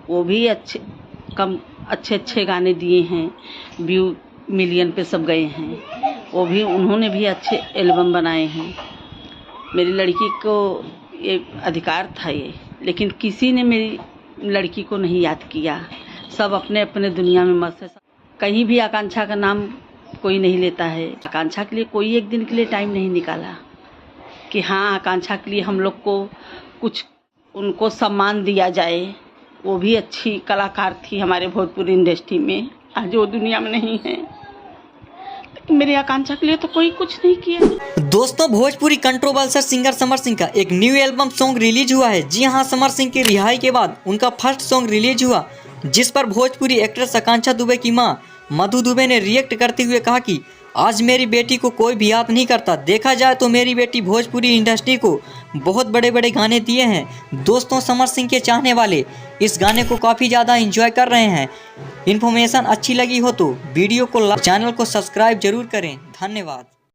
वो भी अच्छे अच्छे गाने दिए हैं, व्यू मिलियन पे सब गए हैं। वो भी उन्होंने भी अच्छे एल्बम बनाए हैं। मेरी लड़की को ये अधिकार था ये, लेकिन किसी ने मेरी लड़की को नहीं याद किया। सब अपने अपने दुनिया में मस्त है। कहीं भी आकांक्षा का नाम कोई नहीं लेता है। आकांक्षा के लिए कोई एक दिन के लिए टाइम नहीं निकाला कि हाँ आकांक्षा के लिए हम लोग को कुछ उनको सम्मान दिया जाए। वो भी अच्छी कलाकार थी हमारे भोजपुरी इंडस्ट्री में, आज वो दुनिया में नहीं है। मेरी आकांक्षा के लिए तो कोई कुछ नहीं किया। दोस्तों, भोजपुरी कंट्रोवर्शियल सिंगर समर सिंह का एक न्यू एल्बम सॉन्ग रिलीज हुआ है। जी हां, समर सिंह की रिहाई के बाद उनका फर्स्ट सॉन्ग रिलीज हुआ, जिस पर भोजपुरी एक्ट्रेस आकांक्षा दुबे की मां मधु दुबे ने रिएक्ट करते हुए कहा कि आज मेरी बेटी को कोई भी याद नहीं करता। देखा जाए तो मेरी बेटी भोजपुरी इंडस्ट्री को बहुत बड़े बड़े गाने दिए हैं। दोस्तों, समर सिंह के चाहने वाले इस गाने को काफ़ी ज़्यादा एंजॉय कर रहे हैं। इन्फॉर्मेशन अच्छी लगी हो तो वीडियो को चैनल को सब्सक्राइब जरूर करें। धन्यवाद।